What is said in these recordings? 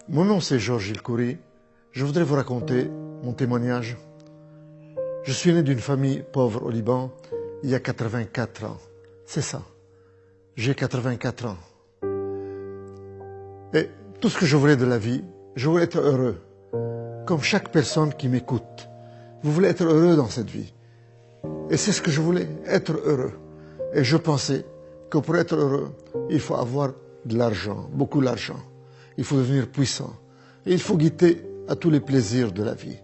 Mon nom c'est Georges Ilkouri. Je voudrais vous raconter mon témoignage. Je suis né d'une famille pauvre au Liban il y a 84 ans. C'est ça. J'ai 84 ans. Et tout ce que je voulais de la vie, je voulais être heureux. Comme chaque personne qui m'écoute. Vous voulez être heureux dans cette vie. Et c'est ce que je voulais, être heureux. Et je pensais que pour être heureux, il faut avoir de l'argent, beaucoup d'argent. Il faut devenir puissant. Et il faut goûter à tous les plaisirs de la vie.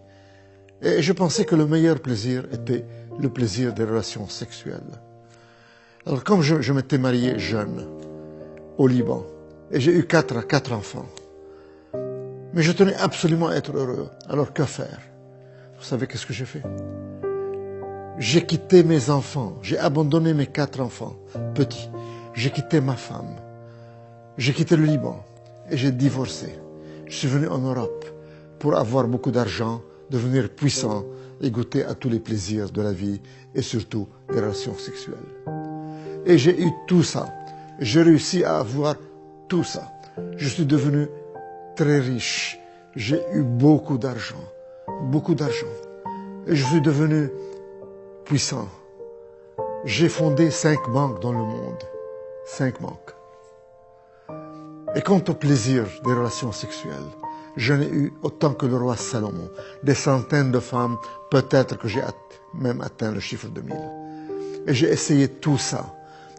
Et je pensais que le meilleur plaisir était le plaisir des relations sexuelles. Alors comme je m'étais marié jeune, au Liban, et j'ai eu quatre enfants, mais je tenais absolument à être heureux. Alors que faire? Vous savez qu'est-ce que j'ai fait? J'ai quitté mes enfants, j'ai abandonné mes 4 enfants, petits. J'ai quitté ma femme, j'ai quitté le Liban et j'ai divorcé. Je suis venu en Europe pour avoir beaucoup d'argent, devenir puissant et goûter à tous les plaisirs de la vie et surtout des relations sexuelles. Et j'ai eu tout ça. J'ai réussi à avoir tout ça. Je suis devenu très riche. J'ai eu beaucoup d'argent. Beaucoup d'argent. Et je suis devenu puissant. J'ai fondé 5 banques dans le monde. 5 banques. Et quant au plaisir des relations sexuelles, j'en ai eu autant que le roi Salomon. Des centaines de femmes, peut-être que j'ai même atteint le chiffre de 1000. Et j'ai essayé tout ça.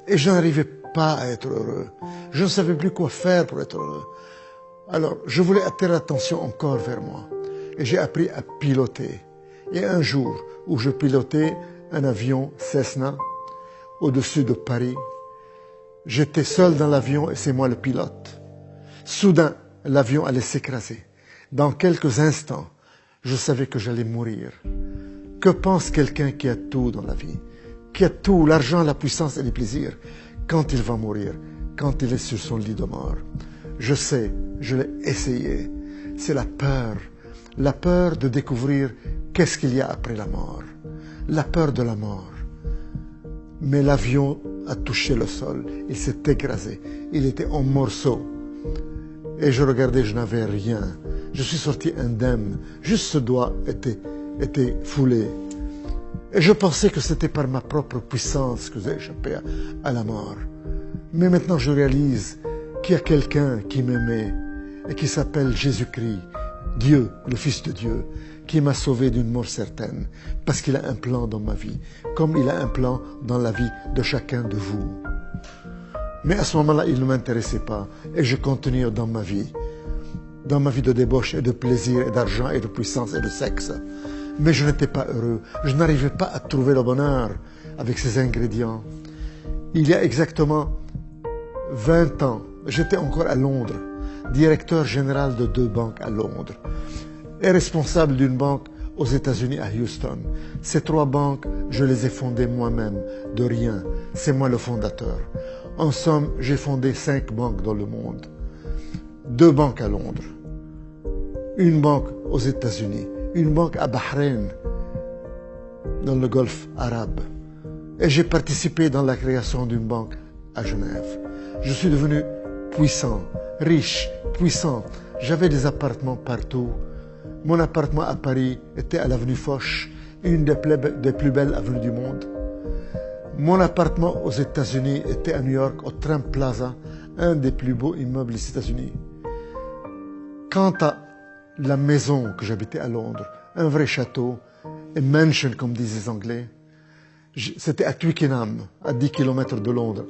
Et je n'arrivais pas à être heureux. Je ne savais plus quoi faire pour être heureux. Alors, je voulais attirer l'attention encore vers moi. Et j'ai appris à piloter. Et un jour où je pilotais un avion Cessna au-dessus de Paris, j'étais seul dans l'avion et c'est moi le pilote. Soudain, l'avion allait s'écraser. Dans quelques instants, je savais que j'allais mourir. Que pense quelqu'un qui a tout dans la vie, qui a tout, l'argent, la puissance et les plaisirs, quand il va mourir, quand il est sur son lit de mort? Je sais, je l'ai essayé. C'est la peur de découvrir qu'est-ce qu'il y a après la mort, la peur de la mort. Mais l'avion a touché le sol, il s'est écrasé, il était en morceaux. Et je regardais, je n'avais rien. Je suis sorti indemne, juste ce doigt était foulé. Et je pensais que c'était par ma propre puissance que j'ai échappé à la mort. Mais maintenant je réalise qu'il y a quelqu'un qui m'aimait et qui s'appelle Jésus-Christ, Dieu, le Fils de Dieu, qui m'a sauvé d'une mort certaine, parce qu'il a un plan dans ma vie, comme il a un plan dans la vie de chacun de vous. Mais à ce moment-là, il ne m'intéressait pas, et je continuais dans ma vie de débauche et de plaisir et d'argent et de puissance et de sexe. Mais je n'étais pas heureux, je n'arrivais pas à trouver le bonheur avec ces ingrédients. Il y a exactement 20 ans, j'étais encore à Londres, directeur général de 2 banques à Londres et responsable d'une banque aux États-Unis à Houston. Ces 3 banques, je les ai fondées moi-même, de rien. C'est moi le fondateur. En somme, j'ai fondé 5 banques dans le monde. 2 banques à Londres, une banque aux États-Unis, une banque à Bahreïn, dans le Golfe arabe. Et j'ai participé dans la création d'une banque à Genève. Je suis devenu puissant, riche, puissant. J'avais des appartements partout. Mon appartement à Paris était à l'avenue Foch, une des plus belles avenues du monde. Mon appartement aux États-Unis était à New York, au Trump Plaza, un des plus beaux immeubles des États-Unis. Quant à la maison que j'habitais à Londres, un vrai château, a mansion comme disent les Anglais, c'était à Twickenham, à 10 km de Londres.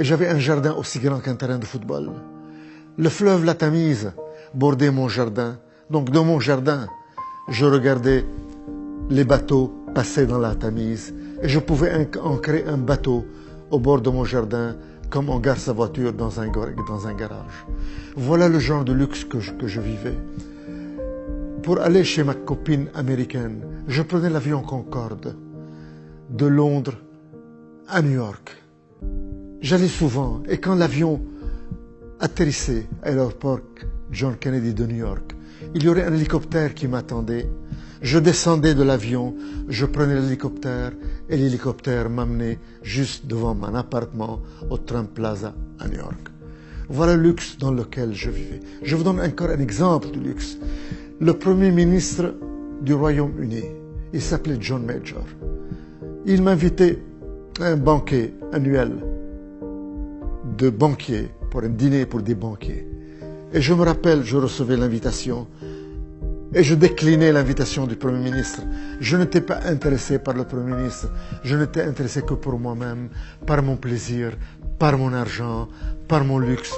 Et j'avais un jardin aussi grand qu'un terrain de football. Le fleuve la Tamise bordait mon jardin. Donc dans mon jardin, je regardais les bateaux passer dans la Tamise. Et je pouvais ancrer un bateau au bord de mon jardin comme on gare sa voiture dans un garage. Voilà le genre de luxe que je vivais. Pour aller chez ma copine américaine, je prenais l'avion Concorde de Londres à New York. J'allais souvent, et quand l'avion atterrissait à l'aéroport John Kennedy de New York, il y aurait un hélicoptère qui m'attendait. Je descendais de l'avion, je prenais l'hélicoptère, et l'hélicoptère m'amenait juste devant mon appartement au Trump Plaza à New York. Voilà le luxe dans lequel je vivais. Je vous donne encore un exemple de luxe. Le premier ministre du Royaume-Uni, il s'appelait John Major. Il m'invitait à un banquet annuel de banquiers, pour un dîner pour des banquiers. Et je me rappelle, je recevais l'invitation et je déclinais l'invitation du Premier ministre. Je n'étais pas intéressé par le Premier ministre, je n'étais intéressé que pour moi-même, par mon plaisir, par mon argent, par mon luxe.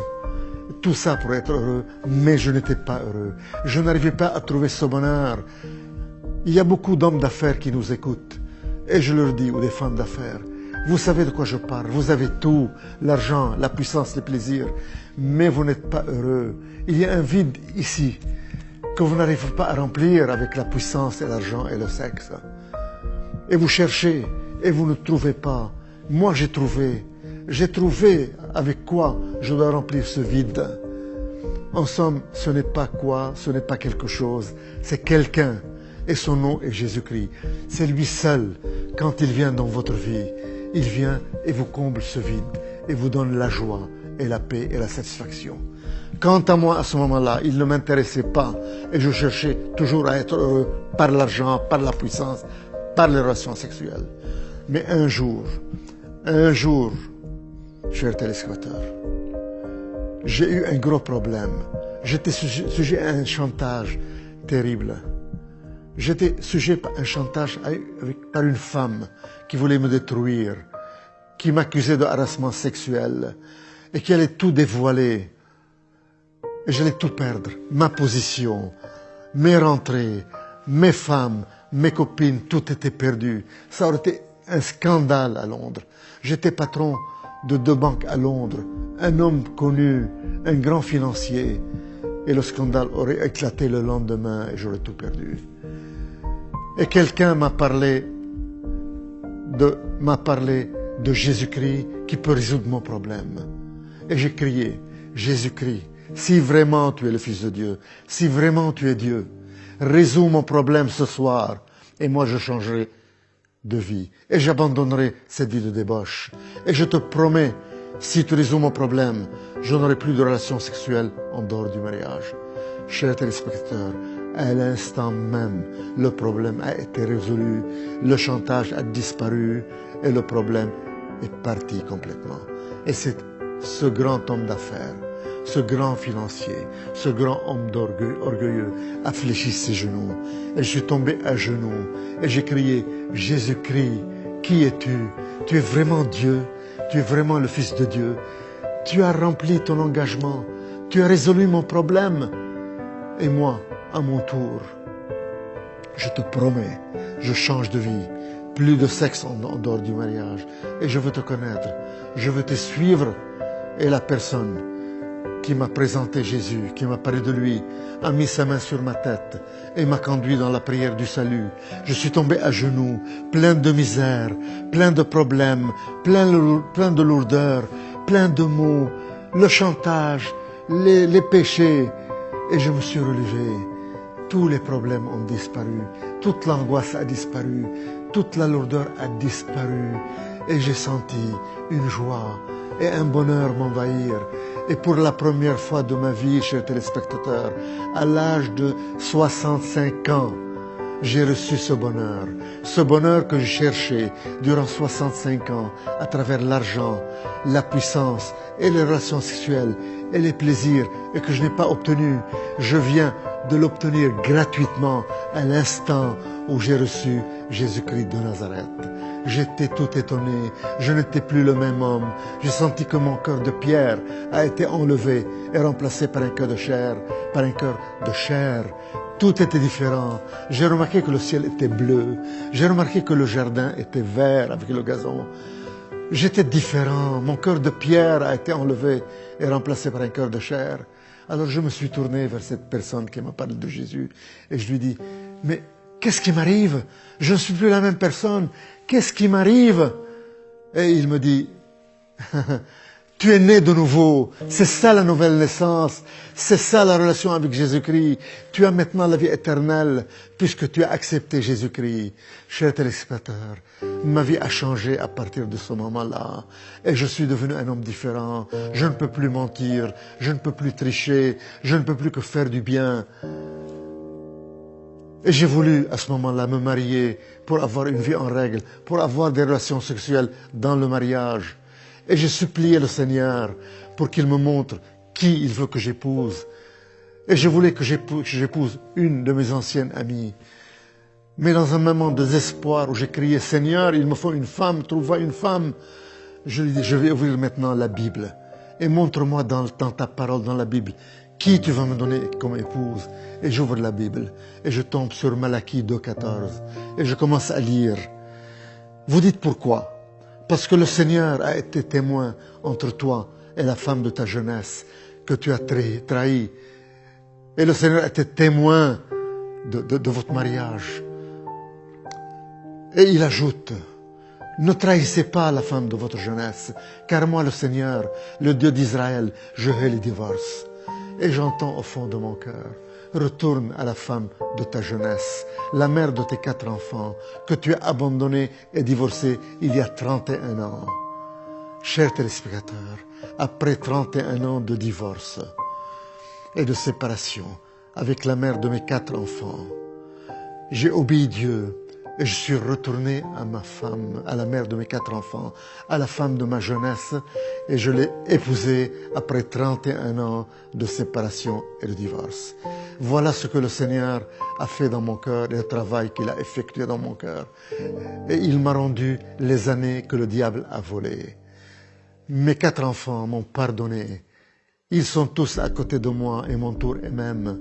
Tout ça pour être heureux, mais je n'étais pas heureux. Je n'arrivais pas à trouver ce bonheur. Il y a beaucoup d'hommes d'affaires qui nous écoutent. Et je leur dis, ou des femmes d'affaires, vous savez de quoi je parle. Vous avez tout, l'argent, la puissance, les plaisirs, mais vous n'êtes pas heureux. Il y a un vide ici que vous n'arrivez pas à remplir avec la puissance et l'argent et le sexe. Et vous cherchez et vous ne trouvez pas. Moi, j'ai trouvé. J'ai trouvé avec quoi je dois remplir ce vide. En somme, ce n'est pas quoi, ce n'est pas quelque chose, c'est quelqu'un. Et son nom est Jésus-Christ. C'est lui seul, quand il vient dans votre vie, il vient et vous comble ce vide et vous donne la joie et la paix et la satisfaction. Quant à moi, à ce moment-là, il ne m'intéressait pas et je cherchais toujours à être heureux par l'argent, par la puissance, par les relations sexuelles. Mais un jour, chers téléspectateurs, j'ai eu un gros problème. J'étais sujet à un chantage terrible. J'étais sujet à un chantage par une femme qui voulait me détruire, qui m'accusait de harcèlement sexuel et qui allait tout dévoiler. Et j'allais tout perdre, ma position, mes rentrées, mes femmes, mes copines, tout était perdu. Ça aurait été un scandale à Londres. J'étais patron de 2 banques à Londres, un homme connu, un grand financier. Et le scandale aurait éclaté le lendemain et j'aurais tout perdu. Et quelqu'un m'a parlé de Jésus-Christ qui peut résoudre mon problème. Et j'ai crié, Jésus-Christ, si vraiment tu es le Fils de Dieu, si vraiment tu es Dieu, résous mon problème ce soir et moi je changerai de vie. Et j'abandonnerai cette vie de débauche. Et je te promets, si tu résous mon problème, je n'aurai plus de relations sexuelles en dehors du mariage. Chers téléspectateurs, à l'instant même, le problème a été résolu, le chantage a disparu et le problème est parti complètement. Et c'est ce grand homme d'affaires, ce grand financier, ce grand homme orgueilleux a fléchi ses genoux. Et je suis tombé à genoux et j'ai crié, Jésus-Christ, qui es-tu? Tu es vraiment Dieu, tu es vraiment le Fils de Dieu. Tu as rempli ton engagement, tu as résolu mon problème. Et moi, à mon tour, je te promets, je change de vie. Plus de sexe en dehors du mariage. Et je veux te connaître, je veux te suivre. Et la personne qui m'a présenté Jésus, qui m'a parlé de lui, a mis sa main sur ma tête et m'a conduit dans la prière du salut. Je suis tombé à genoux, plein de misère, plein de problèmes, plein de lourdeur, plein de maux, le chantage, les péchés. Et je me suis relevé. Tous les problèmes ont disparu, toute l'angoisse a disparu, toute la lourdeur a disparu. Et j'ai senti une joie et un bonheur m'envahir. Et pour la première fois de ma vie, chers téléspectateurs, à l'âge de 65 ans, j'ai reçu ce bonheur que je cherchais durant 65 ans à travers l'argent, la puissance et les relations sexuelles et les plaisirs et que je n'ai pas obtenu. Je viens de l'obtenir gratuitement à l'instant où j'ai reçu Jésus-Christ de Nazareth. J'étais tout étonné, je n'étais plus le même homme. J'ai senti que mon cœur de pierre a été enlevé et remplacé par un cœur de chair, Tout était différent. J'ai remarqué que le ciel était bleu. J'ai remarqué que le jardin était vert avec le gazon. J'étais différent. Mon cœur de pierre a été enlevé et remplacé par un cœur de chair. Alors je me suis tourné vers cette personne qui m'a parlé de Jésus et je lui dis, mais qu'est-ce qui m'arrive? Je ne suis plus la même personne. Qu'est-ce qui m'arrive? Et il me dit, Tu es né de nouveau. C'est ça la nouvelle naissance. C'est ça la relation avec Jésus-Christ. Tu as maintenant la vie éternelle puisque tu as accepté Jésus-Christ. Chers téléspectateurs, ma vie a changé à partir de ce moment-là. Et je suis devenu un homme différent. Je ne peux plus mentir. Je ne peux plus tricher. Je ne peux plus que faire du bien. Et j'ai voulu à ce moment-là me marier pour avoir une vie en règle, pour avoir des relations sexuelles dans le mariage. Et j'ai supplié le Seigneur pour qu'il me montre qui il veut que j'épouse. Et je voulais que j'épouse une de mes anciennes amies. Mais dans un moment de désespoir où j'ai crié, Seigneur, il me faut une femme, trouve-moi une femme. Je lui ai dit, je vais ouvrir maintenant la Bible. Et montre-moi dans ta parole, dans la Bible, qui tu vas me donner comme épouse. Et j'ouvre la Bible. Et je tombe sur Malachie 2,14. Et je commence à lire. Vous dites pourquoi? Parce que le Seigneur a été témoin entre toi et la femme de ta jeunesse que tu as trahi. Et le Seigneur a été témoin de votre mariage. Et il ajoute, ne trahissez pas la femme de votre jeunesse, car moi, le Seigneur, le Dieu d'Israël, je hais les divorces. Et j'entends au fond de mon cœur, retourne à la femme de ta jeunesse, la mère de tes 4 enfants, que tu as abandonnée et divorcée il y a 31 ans. Chers téléspectateurs, après 31 ans de divorce et de séparation avec la mère de mes 4 enfants, j'ai obéi Dieu et je suis retourné à ma femme, à la mère de mes 4 enfants, à la femme de ma jeunesse, et je l'ai épousée après 31 ans de séparation et de divorce. Voilà ce que le Seigneur a fait dans mon cœur et le travail qu'il a effectué dans mon cœur. Et il m'a rendu les années que le diable a volées. Mes 4 enfants m'ont pardonné. Ils sont tous à côté de moi et m'entourent et m'aiment.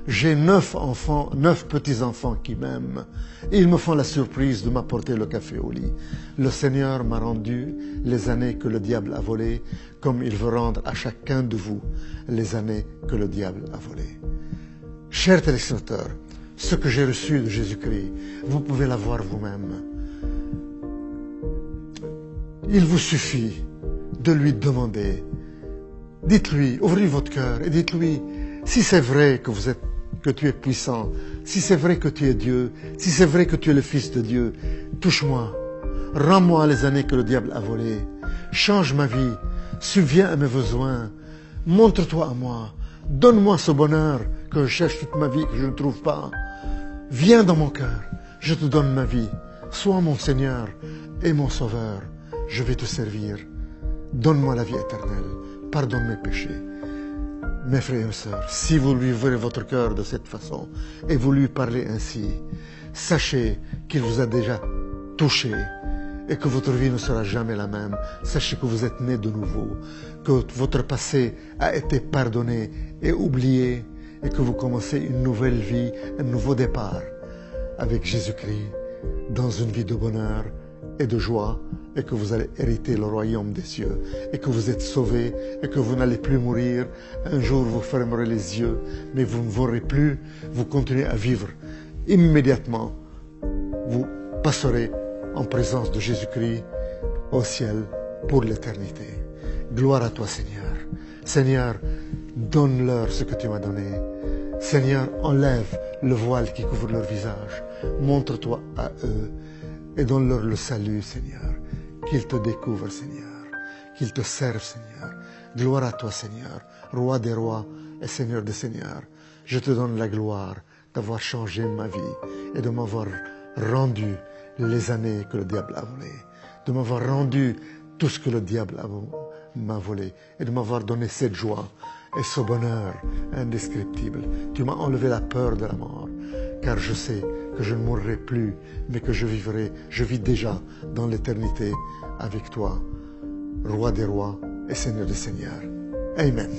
J'ai 9 enfants, 9 petits-enfants qui m'aiment. Ils me font la surprise de m'apporter le café au lit. Le Seigneur m'a rendu les années que le diable a volées, comme il veut rendre à chacun de vous les années que le diable a volées. Chers téléspectateurs, ce que j'ai reçu de Jésus-Christ, vous pouvez l'avoir vous-même. Il vous suffit de lui demander. Dites-lui, ouvrez votre cœur et dites-lui, si c'est vrai que tu es puissant, si c'est vrai que tu es Dieu, si c'est vrai que tu es le Fils de Dieu, touche-moi, rends-moi les années que le diable a volées, change ma vie, subviens à mes besoins, montre-toi à moi, donne-moi ce bonheur que je cherche toute ma vie, que je ne trouve pas. Viens dans mon cœur, je te donne ma vie, sois mon Seigneur et mon Sauveur, je vais te servir. Donne-moi la vie éternelle, pardonne mes péchés. Mes frères et sœurs, si vous lui ouvrez votre cœur de cette façon et vous lui parlez ainsi, sachez qu'il vous a déjà touché et que votre vie ne sera jamais la même. Sachez que vous êtes né de nouveau, que votre passé a été pardonné et oublié et que vous commencez une nouvelle vie, un nouveau départ avec Jésus-Christ dans une vie de bonheur et de joie, et que vous allez hériter le royaume des cieux, et que vous êtes sauvés, et que vous n'allez plus mourir. Un jour, vous fermerez les yeux, mais vous ne mourrez plus, vous continuez à vivre. Immédiatement, vous passerez en présence de Jésus-Christ au ciel pour l'éternité. Gloire à toi, Seigneur. Seigneur, donne-leur ce que tu m'as donné. Seigneur, enlève le voile qui couvre leur visage. Montre-toi à eux et donne-leur le salut, Seigneur. Qu'ils te découvrent, Seigneur. Qu'ils te servent, Seigneur. Gloire à toi, Seigneur, Roi des rois et Seigneur des seigneurs. Je te donne la gloire d'avoir changé ma vie et de m'avoir rendu les années que le diable a volées, de m'avoir rendu tout ce que le diable m'a volé et de m'avoir donné cette joie et ce bonheur indescriptible. Tu m'as enlevé la peur de la mort, car je sais que je ne mourrai plus, mais que je vis déjà dans l'éternité avec toi, Roi des rois et Seigneur des seigneurs. Amen.